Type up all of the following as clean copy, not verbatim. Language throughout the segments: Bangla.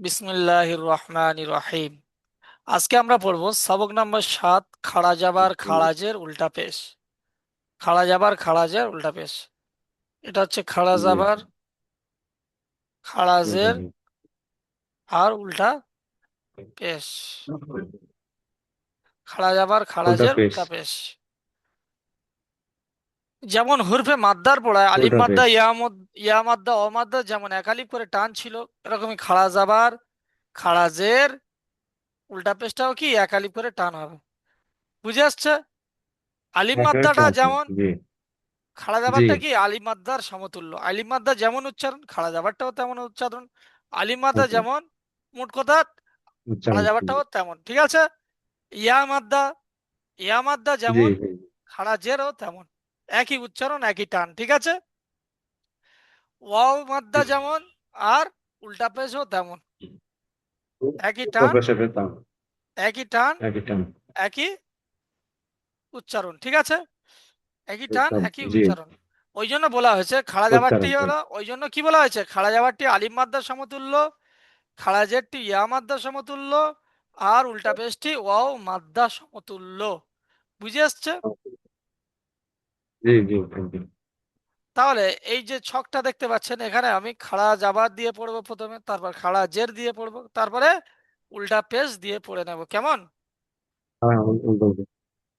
বিসমিল্লাহির রহমানির রহিম। আজকে আমরা পড়ব সবক নম্বর 7, খাড়া জাবার খাড়াজের উল্টা পেশ। খাড়া জাবার খাড়াজের উল্টা পেশ, এটা হচ্ছে খাড়া জি জাবার উল্টা খাড়াজের পেশ। আর উল্টা পেশ। খাড়া জাবার উল্টা খাড়াজের পেশ। উল্টা পেশ, যেমন হরফে মাদ্দার পড়ায় আলিফ উল্টা মাদ্দা পেশ। ইয়া মাদ্দা অ মাদ্দা যেমন একালিপ করে টান ছিল, এরকমই খাড়া জাবার খাড়াজের উল্টা পেশটাও কি একালিপ করে টান হবে। বুঝে আসছে? আলিফ একের মাদ্দাটা টান। যেমন, জি খাড়া জি। জাবারটা কি আলিফ মাদ্দার সমতুল্য। আলিফ মাদ্দা যেমন উচ্চারণ, খাড়া জাবারটাও তেমন উচ্চারণ। আলিফ মাদ্দা ওকে। যেমন, মোট কথা খাড়া উচ্চারণ। জাবারটাও তেমন, ঠিক আছে? ইয়া মাদ্দা, ইয়া মাদ্দা জি যেমন, জি। খাড়া জেরও তেমন, একই উচ্চারণ একই টান, ঠিক আছে? ওয়াও মাদ্দা যেমন, আর উল্টা পেশও তেমন, একই উল্টা টান, পেশে পেতাম। একই টান, একই টান। একই উচ্চারণ, ঠিক আছে? একই টান পেতাম। একই জি। উচ্চারণ। ওই জন্য বলা হয়েছে খাড়া জাবারটি উচ্চারণ হলো, ওই জন্য কি বলা হয়েছে, খাড়া জাবারটি আলিফ মাদ্দার সমতুল্য, খাড়াজেরটি ইয়া মাদ্দা সমতুল্য, আর উল্টা পেশটি ওয়াও মাদ্দা সমতুল্য। বুঝে আসছে? জি জি জি। তাহলে এই যে ছকটা দেখতে পাচ্ছেন, এখানে আমি খাড়া জাবার দিয়ে পড়বো প্রথমে, তারপর খাড়া জের দিয়ে পড়বো, তারপরে উল্টা পেশ দিয়ে পড়ে নেব, কেমন? হ্যাঁ, উল্টা পেশ।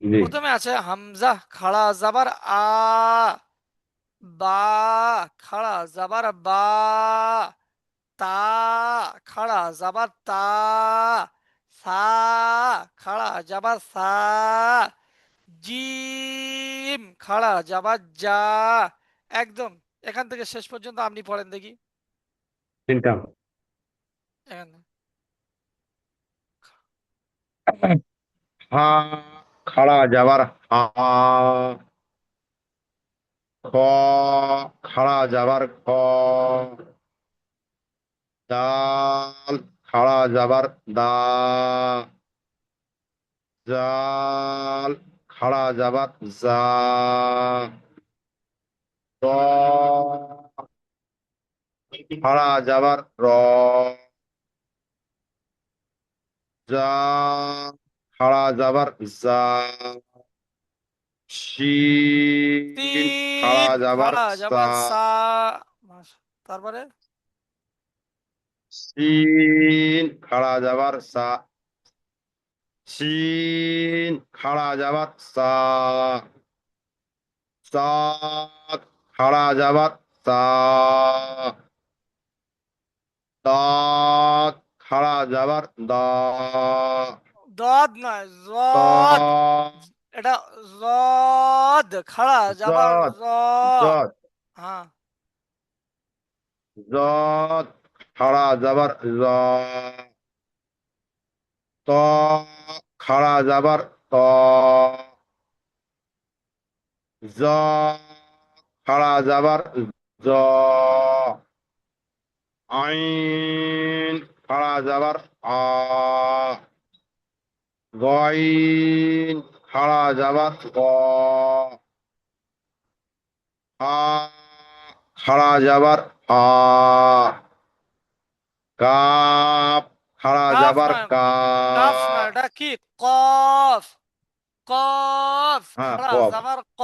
জি। প্রথমে আছে হামজা খাড়া জাবার আ, বা খাড়া জাবার বা, তা খাড়া জাবার তা, সা খাড়া জাবার সা, জিম খাড়া জাবার যা। একদম এখান থেকে শেষ পর্যন্ত আপনি পড়েন দেখি। তিনটা। এখানে হা খাড়া যাবার হা। খ খাড়া যাবার খ। দাল খাড়া যাবার দা। জাল খাড়া যাবার যা। র খাড়া যাবার র। যা খাড়া যাবার যা। শিন খাড়া তিন যাবার খাড়া সা। যাবার সা। তারপরে শিন খাড়া যাবার সা। শিন খাড়া যাবার সা। সাত খাড়া যাবার সা। দাঁত খাড়া যাবার দা। দদ নয়, ত জদ। এটা জদ খাড়া যাবার জত জ। জত হ্যাঁ, জত খাড়া যাবার জ। ত খাড়া যাবার ত। জ খাড়া যাবার জ। আইন খাড়া যাবার আ। গইন খাড়া যাবার গ। আ খাড়া যাবার আ। কাপ খাড়া কাফ যাবার নয়, কা। কাফ নয়, এটা কি, কফ। কফ হ্যাঁ, খাড়া কপ। যাবার ক।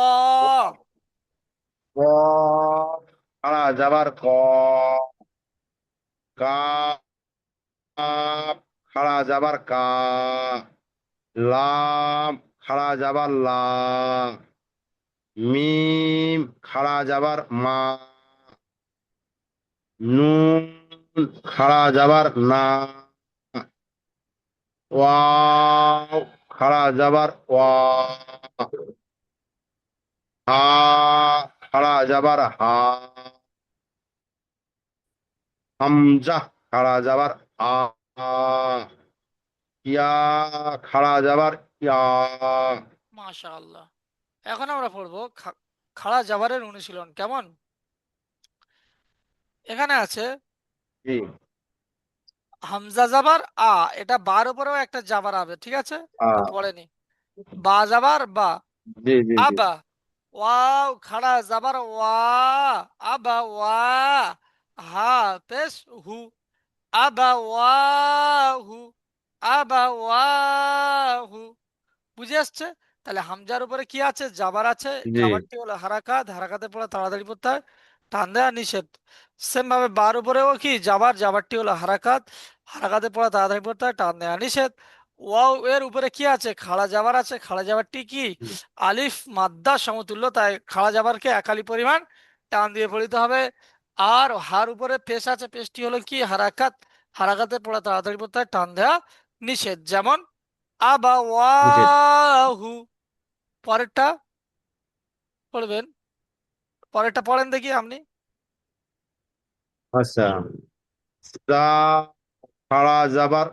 ক খাড়া যাবার ক। কাপ খাড়া যাবার কা। লাম খাড়া যাবার লা। মিম খাড়া যাবার মা। নুন খাড়া যাবার না। ওয়াও খাড়া যাবার ওয়া। হা খাড়া যাবার হা। হামজা খাড়া যাবার আ। ইয়া খাড়া যাবার ইয়া। মাশাআল্লাহ। এখন আমরা পড়বো খাড়া জাবারের অনুশীলন, কেমন? এখানে আছে জি। হামজা জাবার আ, এটা বার উপরেও একটা জাবার হবে, ঠিক আছে? আ একটু পড়ে নি। বা জাবার বা, জি জি জি। আবা। ওয়াও খাড়া জাবার ওয়া, আবা ওয়া। হা পেশ হু, আবাওয়াহু, আবাওয়াহু। বুঝে আসছে? তাহলে হামজার উপরে কি আছে? জাবার আছে। জি জাবারটি হলো হারাকাত, হারাকাতের পরে তাড়াতাড়ি পড়তে হয়, টান দেওয়া নিষেধ। সেম ভাবে বার উপরেও কি জাবার, জাবারটি হলো হারাকাত, হারাকাতের পরে তাড়াতাড়ি পড়তে হয়, টান দেওয়া নিষেধ। ওয়াও এর উপরে কি আছে? খাড়া জাবার আছে। খাড়া জাবারটি কি? আলিফ মাদ্দা সমতুল্য, তাই খাড়া জাবারকে একালি পরিমাণ টান দিয়ে পড়িতে হবে। আর হার উপরে পেশ আছে, পেশটি হলো কি? হারাকাত, হারাকাতের পরে তাড়াতাড়ি পড়তে হয়, টান দেওয়া নিষেধ। যেমন নিষেধ। আবাওয়াহু। পরেরটা পড়বেন, পরেরটা পড়েন দেখি আপনি। আচ্ছা, জা খাড়া যাবার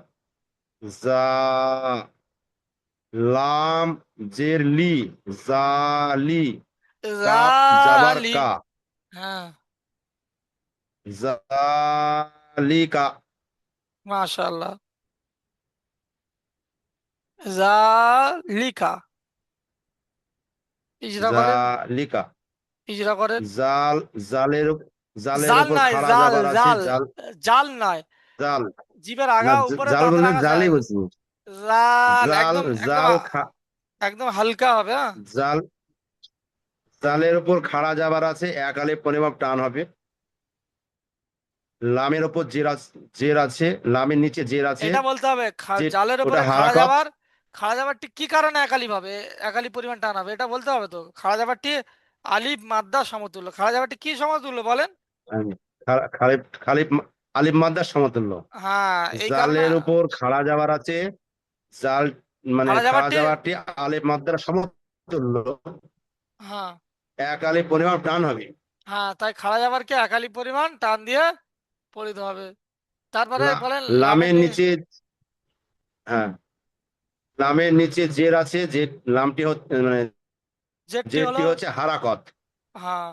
জা, লাম জের লি, জালি, কাপ যাবার জালি। কা, হ্যাঁ, জালিকা, মাশাআল্লাহ। জালিকা। ইজরা করেন, জালিকা। ইজরা করেন। জাল, জালের জালের জাল উপর নাই, খাড়া জাল যাবার আছে, জাল, জাল। জাল নয়। জাল জিভের না, আগা উপরে জাল দাঁত বলতে রাখা জালই যায়। বলছি। জাল জাল, একদম একদম জাল একদম হালকা হবে, হ্যাঁ। জাল, জালের উপর খাড়া যাবার আছে, এক আলিফ পরিমাপ টান হবে। লামের উপর জের আছে, লামের নিচে জের আছে, এটা বলতে হবে যে জালের ওটা উপরে খাড়া হারাকত। যাবার। খাড়া যাবারটি কি কারণে একালি ভাবে, একালি পরিমাণ টান হবে, এটা বলতে হবে তো। খাড়া যাবারটি আলিফ মাদ্দা সমতুল্য। খাড়া যাবারটি কি সমতুল্য বলেন? খালিফ, খালিফ আলিফ মাদ্দার সমতুল্য। হ্যাঁ, এই কারণে। জালের উপর খাড়া যাবার আছে, জাল মানে খাড়া খাড়া যাবারটি, যাবারটি আলিফ মাদ্দার সমতুল্য, হ্যাঁ এক আলিফ পরিমাপ টান হবে। হ্যাঁ, তাই খাড়া যাবারকে একালি পরিমাণ টান দিয়ে পড়িতে হবে। তারপরে বলেন লামের লামের নিচে, হ্যাঁ, লামের নিচে জের আছে, যে লামটি হচ্ছে মানে জেটটি জেরটি হলো, হচ্ছে হারাকত। হ্যাঁ,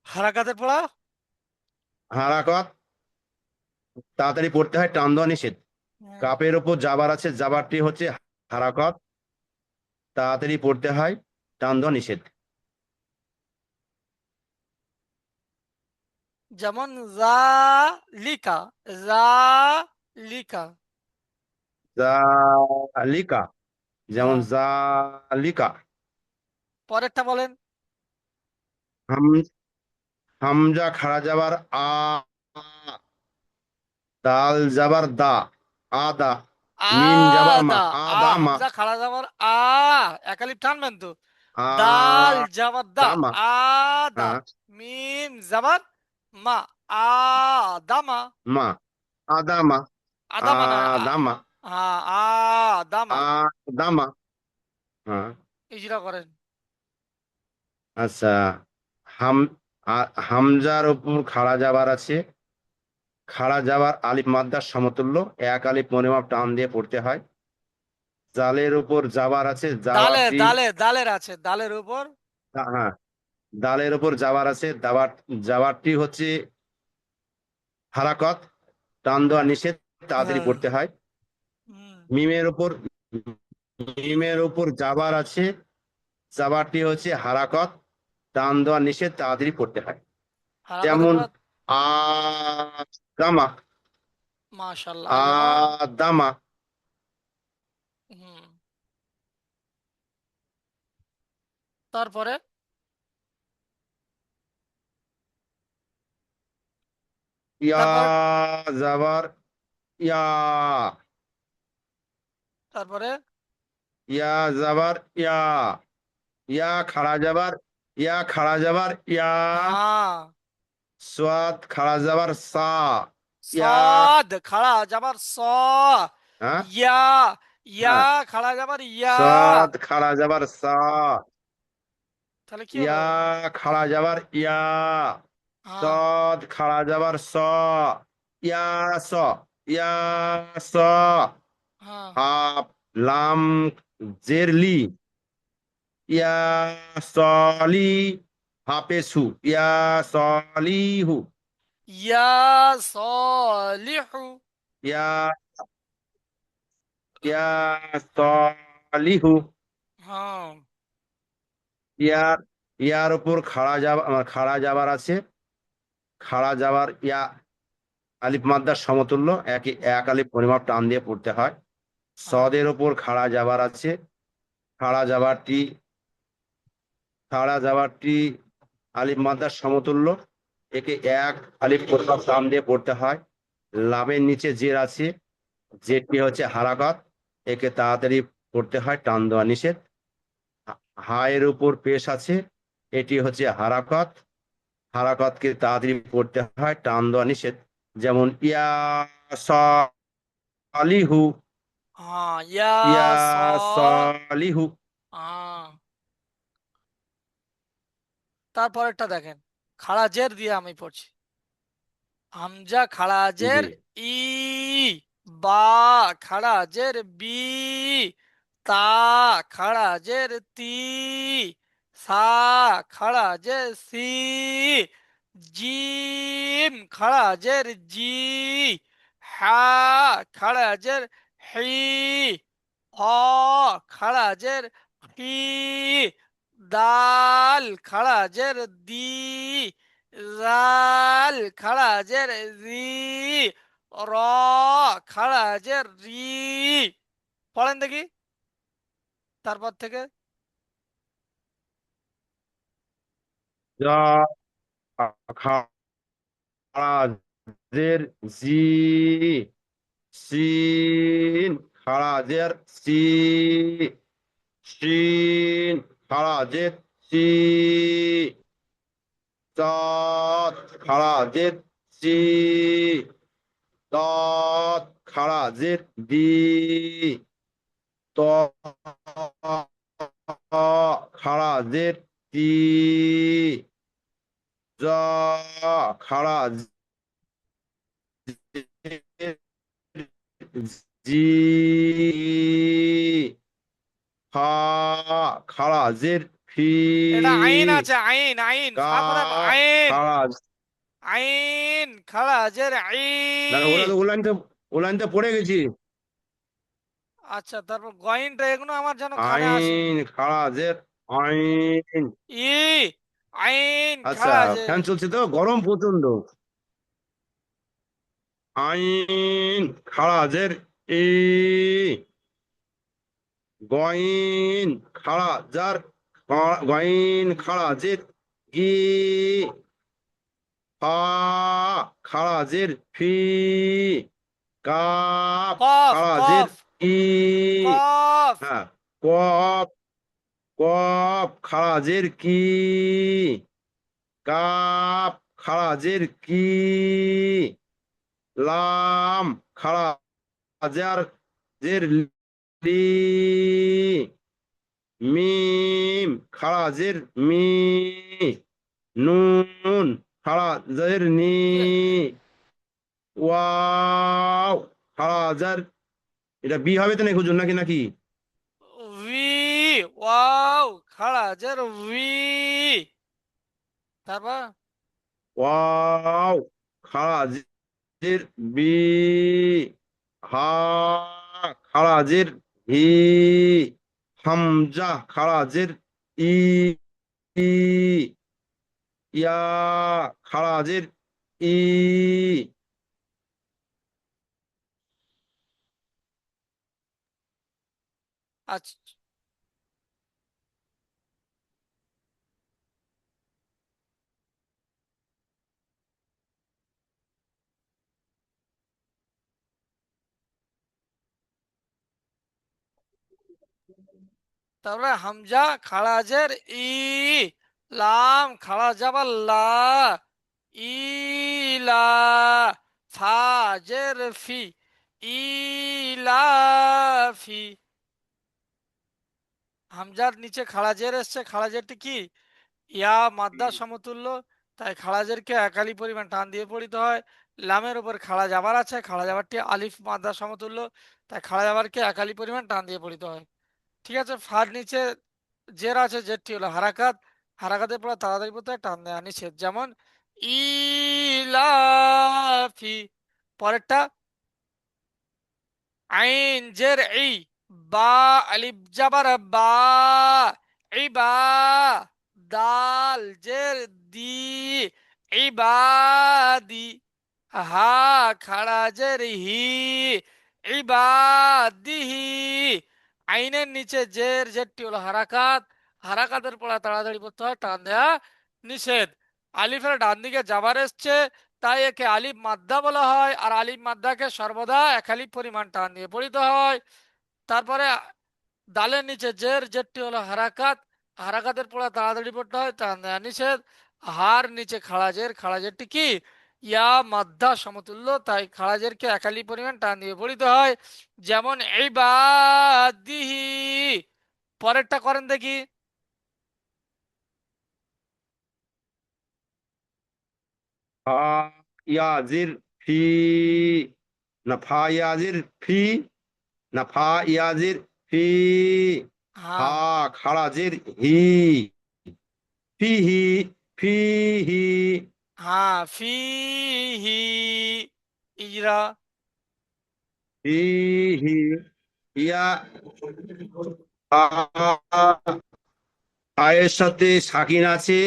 হারাকাতের পড়া। হারাকত তাড়াতাড়ি পড়তে হয়, টান দেওয়া নিষেধ। হুম, কাপের উপর জাবার আছে, জাবারটি হচ্ছে হারাকত, তাড়াতাড়ি পড়তে হয়, টান দেওয়া নিষেধ। যেমন জালিকা, জালিকা। জালিকা, যেমন হ্যাঁ, জালিকা। পরেরটা বলেন। হাম, হামজা খাড়া যাবার আ, দাল যাবার দা, আদা, মিম যাবার আদা। মা, আ আদা মা, হামজা খাড়া যাবার আ, একালিপ টানবেন তো। দাল আ যাবার দা, দামা, আদা। হ্যাঁ, মিম যাবার মা, আদামা। মা, আদা মা, আদামা নয়, আদামা, হ্যাঁ, আদামা। আদামা, হ্যাঁ। ইজরা করেন। আচ্ছা, হাম হামজার উপর খাড়া যাবার আছে, খাড়া যাবার আলিফ মাদ্দার সমতুল্য, এক আলিফ পরিমাপ টান দিয়ে পড়তে হয়। জালের উপর জাবার আছে, দালের জাবারটি, দালের দালের আছে, দালের উপর। হ্যাঁ, দালের উপর জাবার আছে, জাবারটি হচ্ছে হারাকত, টান দেওয়া নিষেধ, তাড়াতাড়ি হ্যাঁ, পড়তে হয়। হুম, মিমের উপর, মিমের উপর জাবার আছে, জাবারটি হচ্ছে হারাকত, টান দেওয়া নিষেধ, তাড়াতাড়ি পড়তে হয়। হারাকাতের যেমন পর। দামা, মাশাল্লাহ, আল্লাহ। দামা, হুম, তারপরে, ইয়া তারপরে, যাবার ইয়া, তারপরে। ইয়া যাবার ইয়া, ইয়া খাড়া যাবার, ইয়া খাড়া যাবার ইয়া, হ্যাঁ, সোয়াদ খাড়া যাবার সা, ইয়া, সাদ খাড়া যাবার স। হ্যাঁ, ইয়া, ইয়া হ্যাঁ, খাড়া যাবার ইয়া। সোয়াদ খাড়া যাবার সা, তাহলে কি ইয়া হলো? খাড়া যাবার ইয়া, হ্যাঁ, সদ খাড়া যাবার স, ইয়া স, ইয়া স, হ্যাঁ, হাফ লাম জের লি, ইয়া সলি, হাফেসু, ইয়া সলিহু, ইয়া সলিহু। ইয়া, ইয়া সলিহু। হ্যাঁ, ইয়ার, ইয়ার উপর খাড়া যাবার আছে, খাড়া যাবার ইয়া, আলিফ মাদ্দার সমতুল্য, একই এক আলিফ পরিমাপ টান দিয়ে পড়তে হয়। হ্যাঁ। সদের ওপর খাড়া জাবার আছে। খাড়া জাবারটি খাড়া জাবারটি আলিফ মাদ্দার সমতুল্য, একে এক আলিফ পরিমাপ টান দিয়ে পড়তে হয়। লামের নিচে জের আছে, জেরটি হচ্ছে হারাকাত, একে তাড়াতাড়ি পড়তে হয়, টান দেওয়া নিষেধ। হায়ের উপর পেশ আছে, এটি হচ্ছে হারাকাত, হারাকাতকে তাড়াতাড়ি পড়তে হয়, টান দেওয়া নিষেধ। যেমন ইয়া সালিহু, হ্যাঁ, ইয়া ইয়া স সালিহু। হ্যাঁ। তারপরেরটা দেখেন, খাড়া জের দিয়ে আমি পড়ছি। হামজা খাড়া জি। জের ই, বা খাড়া জের বি, তা খাড়া জের তি, সা খাড়া জের সি, জিম খাড়া জের জি, হা খাড়া জের হি, হ খাড়া জের হি, দাল খাড়া জের দি, জাল খাড়া জের জি, র খাড়া জের রি। পড়েন দেখি তারপর থেকে। যা খারাজের জি, সিন খারাজের সি, শিন খারাজের সি, চাঁদ খারাজের চি, দাঁত খারাজের দি, ত খারাজের তি, যা খারাজের জি, ফা খারাজের ফি, এটা আইন আছে, আইন আইন ফা করে কাফ আইন, খারাজ। আইন খাড়া জের আই। না না, ওলাইন তো পড়ে গেছি। আচ্ছা, তারপর গয়নটা এগুলো আমার যেন খানে আসেনি। আইন খারাজের আইন। ই আইন আচ্ছা, খাড়া জের ফ্যান চলছে তো, গরম প্রচন্ড। আইন খারাজের ই, গইন খারাজার গইন খারাজের গি, ফা খারাজের ফি, কাফ কফ খারাজের কফ ই। কফ। হ্যাঁ, কফ কফ খারাজের কি, কাফ খারাজের কি, লাম খারাজার জের লি, মিম খারাজের মি, নুন খারাজের নি, ওয়াও খারাজার, এটা বি হবে তো নাকি হুজুর, নাকি নাকি? ভি ওয়াও খাড়া জের ভি। তারপর ওয়াও খারাজের বি, হা খারাজের হি, হামজা খারাজের ই, ই, ইয়া খারাজের ই। আচ্ছা, তারপরে হামজা খাড়া জের ই, লাম খাড়া যাবার লা, ইলা ফা জের ফি, ইলাফি। হামজার নিচে খাড়া জের এসছে, খাড়া জেরটি কি? ইয়া মাদ্দা সমতুল্য, তাই খাড়া জেরকে একালি পরিমাণ টান দিয়ে পড়িতে হয়। লামের উপর খাড়া জাবার আছে, খাড়া জাবারটি আলিফ মাদ্দা সমতুল্য, তাই খাড়া জাবারকে একালি পরিমাণ টান দিয়ে পড়িতে হয়। ঠিক আছে, ফার নিচে জের আছে, জেরটি হলো হারাকাত, হারাকাতের পর তাড়াতাড়ি পড়তে হয়, টান দেওয়া নিষেধ। যেমন ইলাফি। পরেরটা আইন জের ই, বা আলিফ জাবার বা, ইবা দাল জের দি, ইবাদি। হা খাড়াজের হি, ইবাদিহি। আইনের নিচে জের, জেরটি হলো হারাকাত। হারাকাতের পড়া তাড়াতাড়ি পড়তে হয়, টান দেয়া নিষেধ। আলিফের ডান দিকে জাবার এসছে, তাই একে আলিফ মাদ্দা বলা হয়, আর আলিফ মাদ্দাকে সর্বদা এক আলিফ পরিমাণ টান দিয়ে পড়িতে হয়। তারপরে দালের নিচে জের, জেরটি হলো হারাকাত। হারাকাতের পড়া তাড়াতাড়ি পড়তে হয়, টান দেয়া নিষেধ। হার নিচে খাড়াজের, খাড়াজেরটি কি ইয়া মাদ্দা সমতুল্য, তাই খাড়াজেরকে একালি পরিমাণ টান দিয়ে পড়িতে হয়। যেমন ইবাদিহি। পরেরটা করেন দেখি। ফা ইয়াজির ফি, না ফা ইয়াজির ফি, না ফা ইয়াজির ফি, হা হ্যাঁ, খারাজির হি, ফিহি, ফিহি, হ্যাঁ, ফিহি ইজরা। ফিহি, ইয়া, আয়ের সাথে সাকিন আছে,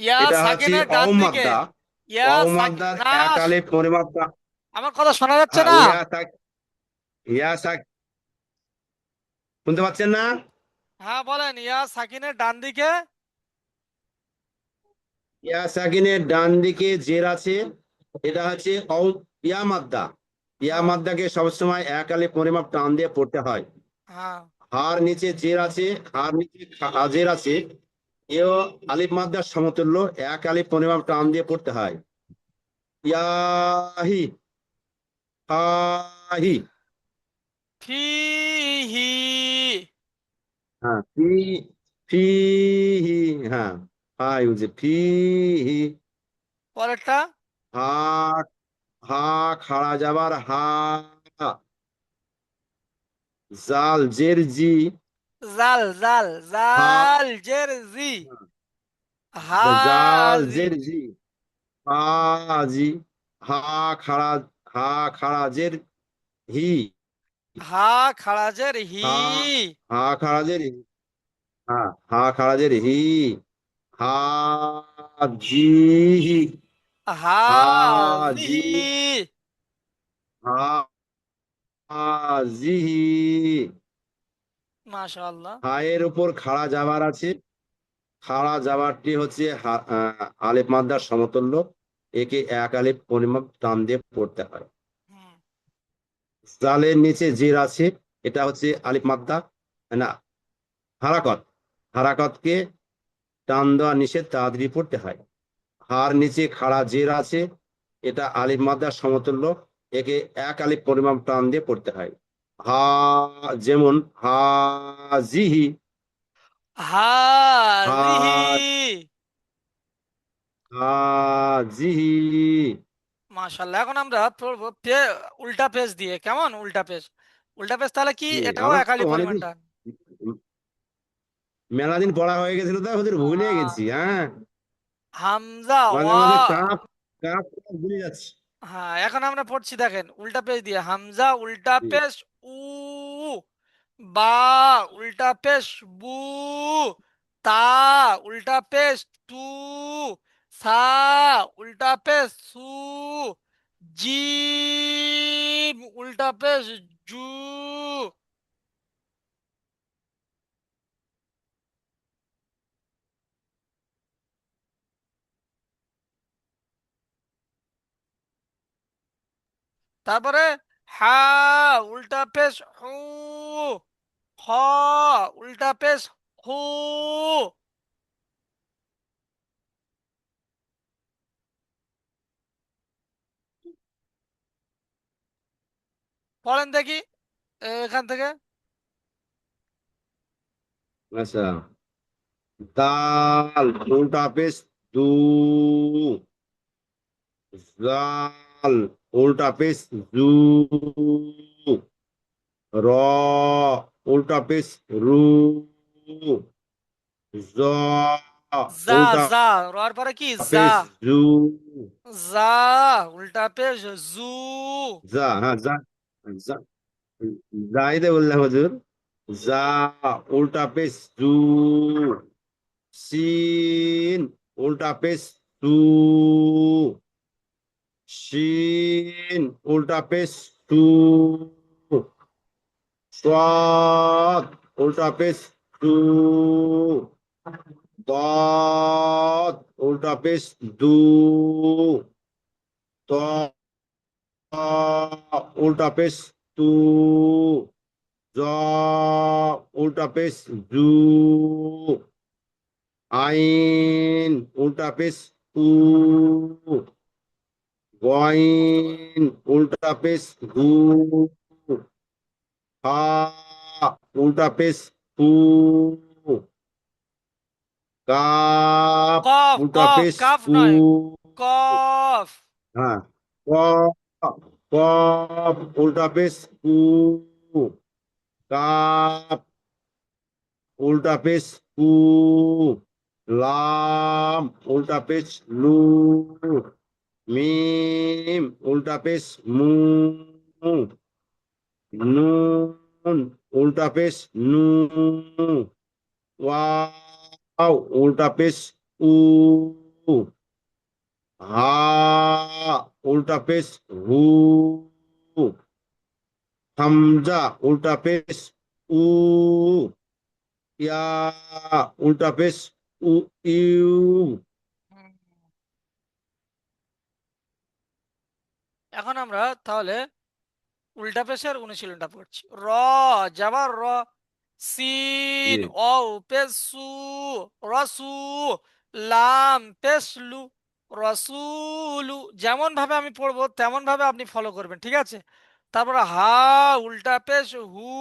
ইয়া এটা হচ্ছে সাকিনের ডান দিকে। অহমাদ্দা। ইয়া সাকিন অহমাদ্দার না, এক আলিফ পরিমাপ আমার কথা শোনা যাচ্ছে হ্যাঁ না? ইয়া সাক, শুনতে পাচ্ছেন না? হ্যাঁ বলেন, ইয়া সাকিনের ডান দিকে। ইয়া সাকিনের ডান দিকে জের আছে, এটা হচ্ছে ইয়া মাদ্দা। ইয়া হ্যাঁ, মাদ্দাকে সবসময় এক আলিফ পরিমাপ টান দিয়ে পড়তে হয়। হ্যাঁ, হার নিচে জের আছে, হার নিচে জের আছে, এও আলিফ মাদ্দার সমতুল্য, এক আলিফ পরিমাপ টান দিয়ে পড়তে হয়। ইয়াহি, হাহি। ফিহি। হ্যাঁ ফিহি, হ্যাঁ হাই হচ্ছে ফিহি। পরেরটা। হা, হা খাড়া যাবার হা, জাল জের জি, জাল, জাল, হা, জাল জের জি, জাল হাজি। জের জি, হাজি। হা খাড়া, হা খাড়া জের হি, হা খাড়াজের হি, হা, হা খাড়া জের হা, হা খাড়া জের হি, হাজি, হাজি। হাজি, হাজিহি। মাশাআল্লাহ। হায়ের উপর খাড়া জাবার আছে, খাড়া জাবারটি হচ্ছে আলিফ মাদ্দার সমতুল্য, একে এক আলিফ পরিমাপ টান দিয়ে পড়তে হয়। হুম, জালের নিচে জের আছে, এটা হচ্ছে আলিফ মাদ্দা, না হারাকত। হারাকতকে টান দেওয়া নিষেধ, তাড়াতাড়ি পড়তে হয়। হার নিচে খাড়া জের আছে, এটা আলিফ মাদ্দার সমতুল্য, একে এক আলিফ পরিমাপ টান দিয়ে পড়তে হয়। হা, যেমন হাজিহি, হাজিহি। হা, হাজিহি। মাশাআল্লাহ। এখন আমরা পড়বো উল্টা পেজ দিয়ে। কেমন উল্টা পেজ? উল্টা পেজ তাহলে কি, জি, এটাও আমরা তো একালি পরিমাণ অনেকদিন, টান। মেলা দিন পড়া হয়ে গেছিল তো ওদের ভুলে আহ, গেছি। হ্যাঁ, হামজা মাঝে ওয়া। মাঝে কাপ, কাপ ভুলে যাচ্ছি। হ্যাঁ, এখন আমরা পড়ছি দেখেন উল্টা পেজ দিয়ে। হামজা উল্টা জি, পেজ উ, বা উল্টা পেজ বু, তা উল্টা পেজ তু, সা উল্টা পেজ সু, জিম উল্টা পেজ জু। তারপরে হা উল্টা পেজ হু, হ উল্টা পেজ হু। পড়েন দেখি এখান থেকে। আচ্ছা, দাল উল্টা পেশ দু, জাল উল্টা পেশ জু, র উল্টা পেশ রু, জ যা, উল্টা যা রর পরে কি যা। পেশ জু, যা উল্টা পেশ জু। যা, হ্যাঁ যা, যা, যাইতে বললাম হুজুর। যা উল্টা পেশ জু, সিন উল্টা পেশ সু, শিন উল্টা পেশ সু, সাদ উল্টা পেশ সু, দদ উল্টা পেশ দু, ত উল্টা পেশ তু, জ উল্টা পেশ জু, আইন উল্টা পেশ উ, বুঝতে পারলাম। গইন উল্টা পেশ গু, হা উল্টা পেশ হু, কাপ কফ উল্টা কফ পেশ কাফ কু, নয়, কফ। হ্যাঁ, ক কপ উল্টা পেশ কু, কাপ উল্টা পেশ কু, লাম উল্টা পেশ লু, মিম উল্টা পেশ মু, নুন উল্টা পেশ নু, ওয়াও উল্টা পেশ উ, হা উল্টা পেশ হু, হামজা উল্টা পেশ উ, ইয়া উল্টা পেশ উ, ইউ। হুম। এখন আমরা তাহলে উল্টা পেশের অনুশীলনটা পড়ছি। র যাবার র, জি সিন ও পেশ সু, রসু, লাম পেশ লু, রসুলু। যেমন ভাবে আমি পড়বো তেমন ভাবে আপনি ফলো করবেন, ঠিক আছে? তারপর হা উল্টা পেশ হু,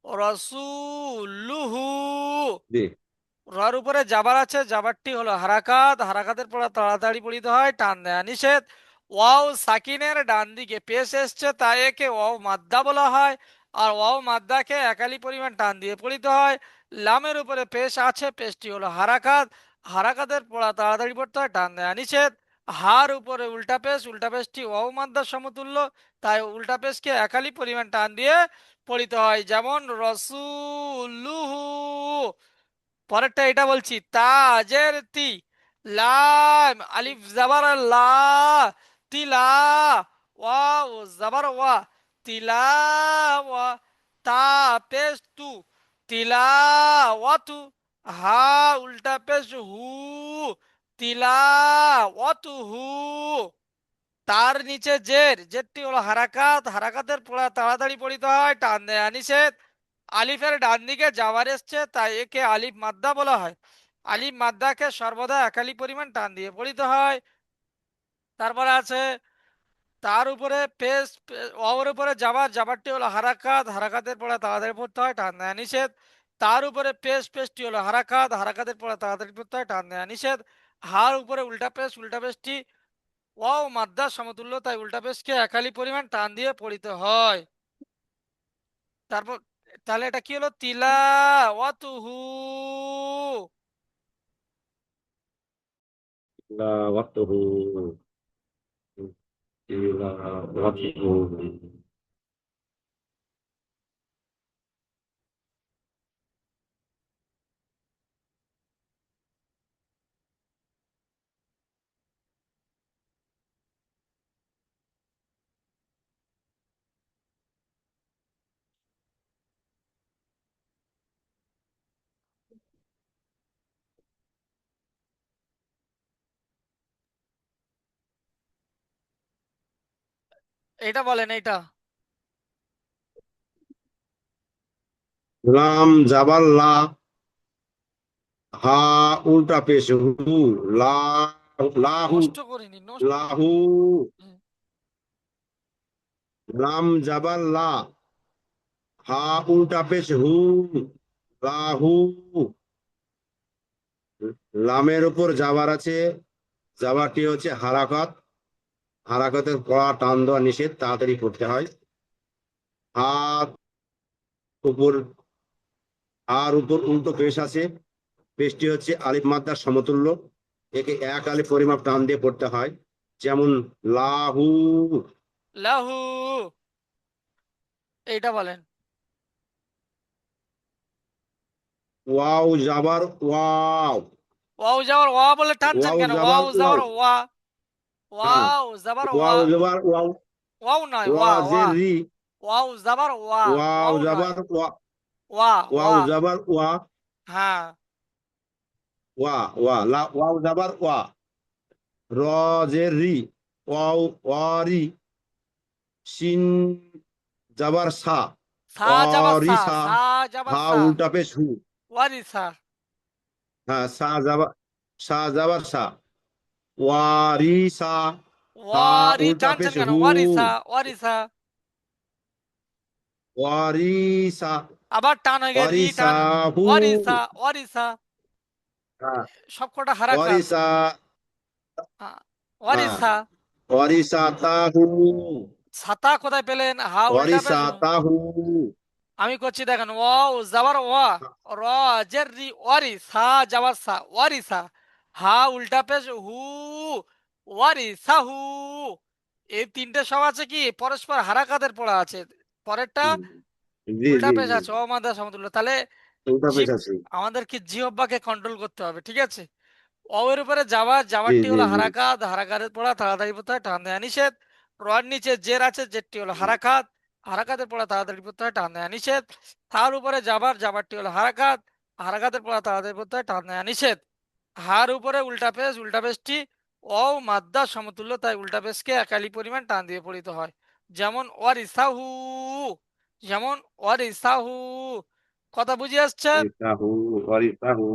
রসুলুহু। জি রর উপরে জাবার আছে, জাবারটি হলো হারাকাত, হারাকাতের পড়া তাড়াতাড়ি পড়িতে হয়, টান দেয়া নিষেধ। ওয়াও সাকিনের ডান দিকে পেশ এসছে, তাই একে ওয়াও মাদ্দা বলা হয়। আর ওয়াও মাদ্দাকে একালি পরিমাণ টান দিয়ে পড়িতে হয়। লামের উপরে পেশ আছে, পেশটি হলো হারাকাত, হারাকাতের পড়া তাড়াতাড়ি পড়তে হয়, টান দেয়া নিষেধ। হার উপরে উল্টা পেশ, উল্টা পেশটি ওয়াও মাদ্দার সমতুল্য, তাই উল্টা পেশকে একালি পরিমাণ টান দিয়ে পড়িতে হয়, যেমন রসুলুহু। পরেরটা এটা বলছি, তাজের তি, লাম আলিফ জাবার লা, তিলা, ওয়াও জাবার ওয়া, তিলা ওয়া, তা পেশ তু, তিলা ওয়াতু, হা উল্টা পেশ হু, তিলা ওয়াতু হু। তার নিচে জের, জেরটি হলো হারাকাত, হারাকাতের পড়া তাড়াতাড়ি পড়িতে হয়, টান দেয়া নিষেধ। আলিফের ডান দিকে জাবার এসছে, তাই একে আলিফ মাদ্দা বলা হয়। আলিফ মাদ্দাকে সর্বদা একালি পরিমাণ টান দিয়ে পড়িতে হয়। তারপরে আছে তার উপরে পেশ, ওর উপরে জাবার, জাবারটি হলো হারাকাত, হারাকাতের পড়া তাড়াতাড়ি পড়তে হয়, টান দেয়া নিষেধ। তার উপরে পেশ, পেশটি হলো হারাকাত, হারাকাতের পড়া তাড়াতাড়ি পড়তে হয়, টান দেয়া নিষেধ। হার উপরে উল্টা পেশ, উল্টা পেশটি ওয়াও মাদ্দার সমতুল্য, তাই উল্টা পেশকে একালি পরিমাণ টান দিয়ে পড়িতে হয়। তারপর তাহলে এটা কি হলো, তিলাওয়াতুহু। তিলাওয়াতুহু, তিলাওয়াতুহু। এটা বলেন এইটা। লাম জাবার লা, হা উল্টা পেশ হু, লা লাহু, নষ্ট করিনি, নষ্ট লাহু, করিনি। লাম জাবার লা, হা উল্টা পেশ হু, লাহু। লামের উপর জাবার আছে, জাবারটি হচ্ছে হারাকাত, হারাকাতের পড়া টান দেওয়া নিষেধ, তাড়াতাড়ি পড়তে হয়। হাত উপর, আর উপর উল্টো পেশ আছে, পেশটি হচ্ছে আলিফ মাদ্দার সমতুল্য, একে এক আলিফ পরিমাপ টান দিয়ে পড়তে হয়, যেমন লাহু। লাহু, এইটা বলেন। ওয়াও জাবার ওয়াও, ওয়াও যাওয়ার ওয়া বলে টানছেন ওয়াও কেন? জাবার ওয়াও ওয়াও, যাওয়ার ওয়া। হ্যাঁ, ওয়াও জাবার ওয়া। ওয়াও জবর ওয়াও, ওয়াও নয়, ওয়া ওয়া ওয়া। জের রি, ওয়াও জাবার ওয়া। ওয়াও ওয়াও নয়, জবর ওয়া, ওয়া ওয়াও ওয়া। জবর ওয়া, হ্যাঁ। ওয়া ওয়া লা, ওয়াও জবর ওয়া, র জের রি, ওয়াও ওয়ারি, শিন জবর সা, সা জাবার সা, অরিসা, সা জাবার হা সা। উল্টা পেশ হু, ওয়ারিসা। হ্যাঁ সা জবর সা, ওয়ারিসা, হা ওয়ারি উল্টা টানছেন পেশ কেন? হু, ওয়ারিসা, ওয়ারিসা। ওয়ারিসা, আবার টান হয়ে গেছে, রি টান। ওয়ারিসাহু, ওয়ারিসা, ওয়ারিসা। হ্যাঁ, সবকটা হারাকাত। ওয়ারিসা, হ্যাঁ, হ্যাঁ, ওয়ারিসা। ওয়ারিসাতাহু, ছাতা কোথায় পেলেন? হা উল্টা পেশ। ওয়ারিসাতাহু, আমি করছি দেখেন, ওয়াও যাবার ওয়া, র জের রি, ওয়ারি সা যাবার সা, ওয়ারি সা। হা উল্টা পেশ হু, ওয়ারি সা হু। এই তিনটে সব আছে কি পরস্পর হারাকাতের পড়া আছে। পরেরটা হুম, জি উল্টা জি পেশ জি, আছে, অমাদা সমতুল্য। তাহলে উল্টা পেশ জিভ, আছে, আমাদেরকে জিহ্বাকে কন্ট্রোল করতে হবে, ঠিক আছে? অওয়ের উপরে যাবার, জি যাবারটি জি হলো জি, হারাকাত, হারাকাতের পড়া তাড়াতাড়ি পড়তে হয়, টান দেয়া নিষেধ। রর নিচে জের আছে, জেরটি হলো হারাকাত, হারাকাতের পড়া তাড়াতাড়ি পড়তে হয়, টান দেয়া নিষেধ। তার উপরে যাবার, যাবারটি হলো হারাকাত, হারাকাতের পড়া তাড়াতাড়ি পড়তে হয়, টান দেয়া নিষেধ। হার উপরে উল্টা পেশ, উল্টা পেশটি অ মাদ্দা সমতুল্য, তাই উল্টা পেশকে একালি পরিমাণ টান দিয়ে পড়িতে হয়। যেমন ওয়ারিসাহু, যেমন ওয়ারিসাহু। কথা বুঝে আসছে? ওয়ারিসাহু, ওয়ারিসাহু।